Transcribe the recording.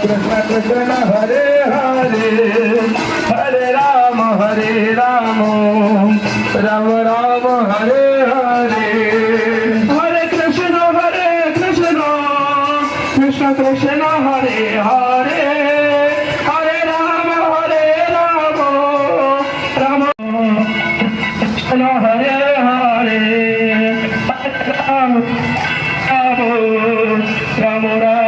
Krishna Krishna Hare Hare Hare Rama Rama Rama Hare Hare Hare Krishna Krishna Krishna Hare Hare Hare Rama Rama Krishna Hare Hare Hare Rama Rama